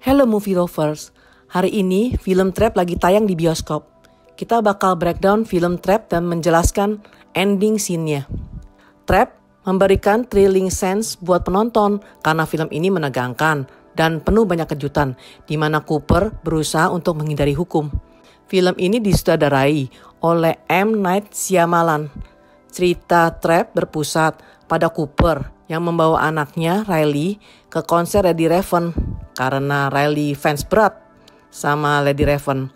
Hello movie lovers, hari ini film Trap lagi tayang di bioskop. Kita bakal breakdown film Trap dan menjelaskan ending scene-nya. Trap memberikan thrilling sense buat penonton karena film ini menegangkan dan penuh banyak kejutan di mana Cooper berusaha untuk menghindari hukum. Film ini disutradarai oleh M. Night Shyamalan. Cerita Trap berpusat pada Cooper yang membawa anaknya Riley ke konser Lady Raven karena Riley fans berat sama Lady Raven.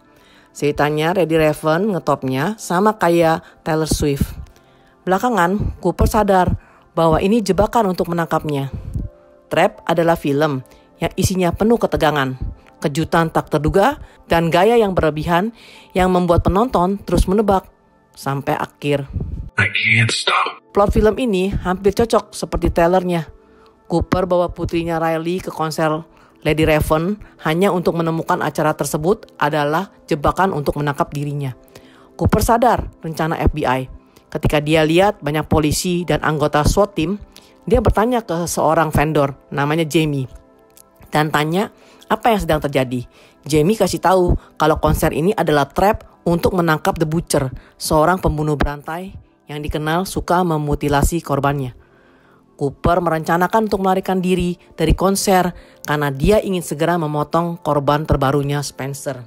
Ceritanya Lady Raven ngetopnya sama kayak Taylor Swift. Belakangan Cooper sadar bahwa ini jebakan untuk menangkapnya. Trap adalah film yang isinya penuh ketegangan, kejutan tak terduga, dan gaya yang berlebihan yang membuat penonton terus menebak sampai akhir. I can't stop. Plot film ini hampir cocok seperti trailernya. Cooper bawa putrinya Riley ke konser Lady Raven hanya untuk menemukan acara tersebut adalah jebakan untuk menangkap dirinya. Cooper sadar rencana FBI. Ketika dia lihat banyak polisi dan anggota SWAT team, dia bertanya ke seorang vendor namanya Jamie dan tanya apa yang sedang terjadi. Jamie kasih tahu kalau konser ini adalah trap untuk menangkap The Butcher, seorang pembunuh berantai yang dikenal suka memutilasi korbannya. Cooper merencanakan untuk melarikan diri dari konser karena dia ingin segera memotong korban terbarunya Spencer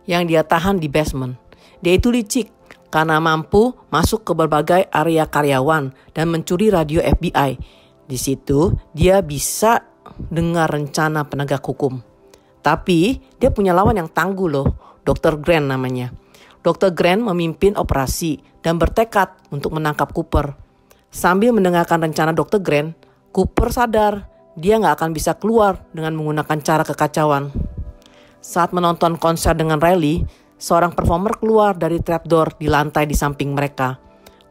yang dia tahan di basement. Dia itu licik karena mampu masuk ke berbagai area karyawan dan mencuri radio FBI. Di situ dia bisa dengar rencana penegak hukum. Tapi dia punya lawan yang tangguh loh, Dr. Grant namanya. Dr. Grant memimpin operasi dan bertekad untuk menangkap Cooper. Sambil mendengarkan rencana Dr. Grant, Cooper sadar dia gak akan bisa keluar dengan menggunakan cara kekacauan. Saat menonton konser dengan Riley, seorang performer keluar dari trapdoor di lantai di samping mereka.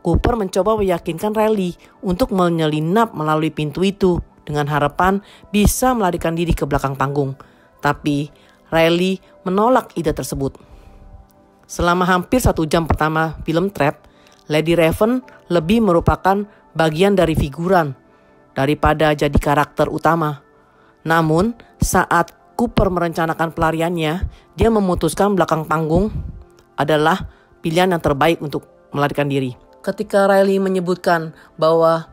Cooper mencoba meyakinkan Riley untuk menyelinap melalui pintu itu dengan harapan bisa melarikan diri ke belakang panggung. Tapi Riley menolak ide tersebut. Selama hampir 1 jam pertama film Trap, Lady Raven lebih merupakan bagian dari figuran daripada jadi karakter utama. Namun, saat Cooper merencanakan pelariannya, dia memutuskan belakang panggung adalah pilihan yang terbaik untuk melarikan diri. Ketika Riley menyebutkan bahwa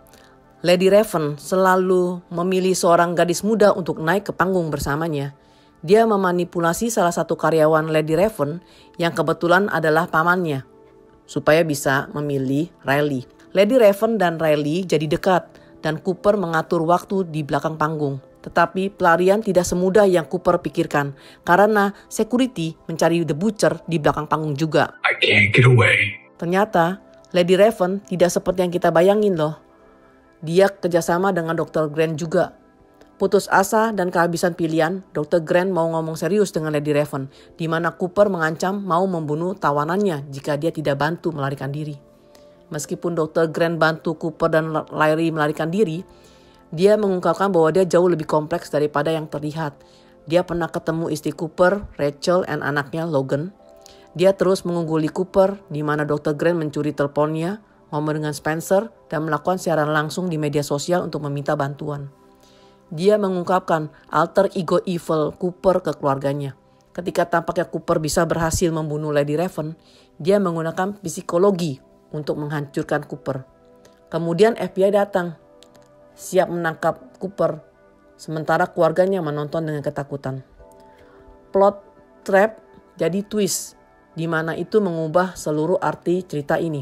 Lady Raven selalu memilih seorang gadis muda untuk naik ke panggung bersamanya, dia memanipulasi salah satu karyawan Lady Raven yang kebetulan adalah pamannya supaya bisa memilih Riley. Lady Raven dan Riley jadi dekat dan Cooper mengatur waktu di belakang panggung. Tetapi pelarian tidak semudah yang Cooper pikirkan karena security mencari The Butcher di belakang panggung juga. I can't get away. Ternyata Lady Raven tidak seperti yang kita bayangin loh. Dia kerjasama dengan Dr. Grant juga. Putus asa dan kehabisan pilihan, Dr. Grant mau ngomong serius dengan Lady Raven, di mana Cooper mengancam mau membunuh tawanannya jika dia tidak bantu melarikan diri. Meskipun Dr. Grant bantu Cooper dan Larry melarikan diri, dia mengungkapkan bahwa dia jauh lebih kompleks daripada yang terlihat. Dia pernah ketemu istri Cooper, Rachel, dan anaknya Logan. Dia terus mengungguli Cooper, di mana Dr. Grant mencuri teleponnya, ngomong dengan Spencer, dan melakukan siaran langsung di media sosial untuk meminta bantuan. Dia mengungkapkan alter ego evil Cooper ke keluarganya. Ketika tampaknya Cooper bisa berhasil membunuh Lady Raven, dia menggunakan psikologi untuk menghancurkan Cooper. Kemudian FBI datang, siap menangkap Cooper, sementara keluarganya menonton dengan ketakutan. Plot Trap jadi twist, di mana itu mengubah seluruh arti cerita ini.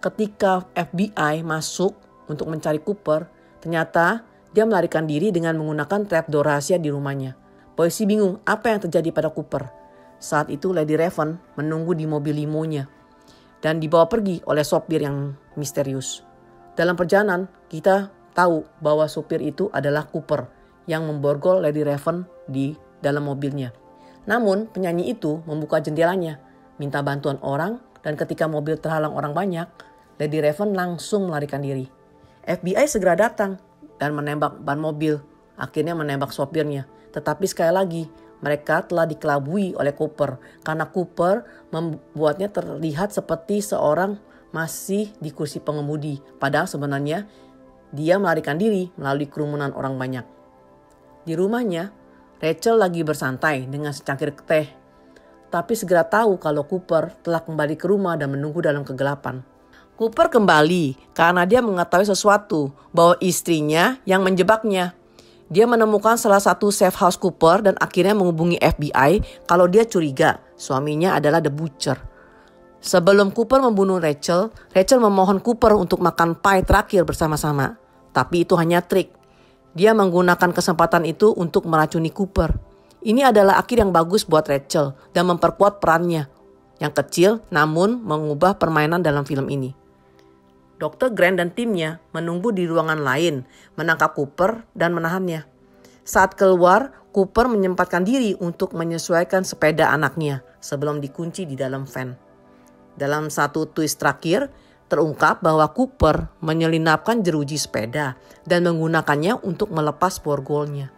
Ketika FBI masuk untuk mencari Cooper, ternyata dia melarikan diri dengan menggunakan trapdoor rahasia di rumahnya. Polisi bingung apa yang terjadi pada Cooper. Saat itu Lady Raven menunggu di mobil limonya dan dibawa pergi oleh sopir yang misterius. Dalam perjalanan kita tahu bahwa sopir itu adalah Cooper yang memborgol Lady Raven di dalam mobilnya. Namun penyanyi itu membuka jendelanya, minta bantuan orang, dan ketika mobil terhalang orang banyak, Lady Raven langsung melarikan diri. FBI segera datang dan menembak ban mobil, akhirnya menembak sopirnya. Tetapi sekali lagi, mereka telah dikelabui oleh Cooper, karena Cooper membuatnya terlihat seperti seorang masih di kursi pengemudi. Padahal sebenarnya dia melarikan diri melalui kerumunan orang banyak. Di rumahnya, Rachel lagi bersantai dengan secangkir teh, tapi segera tahu kalau Cooper telah kembali ke rumah dan menunggu dalam kegelapan. Cooper kembali karena dia mengetahui sesuatu bahwa istrinya yang menjebaknya. Dia menemukan salah satu safe house Cooper dan akhirnya menghubungi FBI kalau dia curiga suaminya adalah The Butcher. Sebelum Cooper membunuh Rachel, Rachel memohon Cooper untuk makan pie terakhir bersama-sama. Tapi itu hanya trik. Dia menggunakan kesempatan itu untuk meracuni Cooper. Ini adalah akhir yang bagus buat Rachel dan memperkuat perannya. Yang kecil namun mengubah permainan dalam film ini. Dr. Grant dan timnya menunggu di ruangan lain, menangkap Cooper dan menahannya. Saat keluar, Cooper menyempatkan diri untuk menyesuaikan sepeda anaknya sebelum dikunci di dalam van. Dalam satu twist terakhir, terungkap bahwa Cooper menyelinapkan jeruji sepeda dan menggunakannya untuk melepas borgolnya.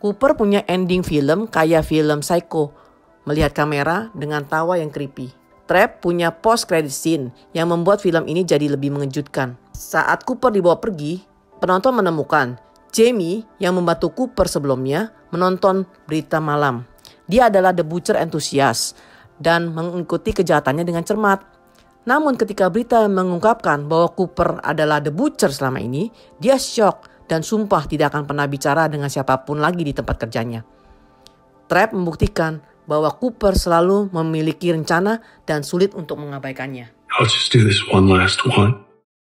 Cooper punya ending film kayak film Psycho, melihat kamera dengan tawa yang creepy. Trap punya post credit scene yang membuat film ini jadi lebih mengejutkan. Saat Cooper dibawa pergi, penonton menemukan Jamie yang membantu Cooper sebelumnya menonton berita malam. Dia adalah The Butcher enthusiast dan mengikuti kejahatannya dengan cermat. Namun ketika berita mengungkapkan bahwa Cooper adalah The Butcher selama ini, dia shock dan sumpah tidak akan pernah bicara dengan siapapun lagi di tempat kerjanya. Trap membuktikan bahwa Cooper selalu memiliki rencana dan sulit untuk mengabaikannya. I'll just do this one last one.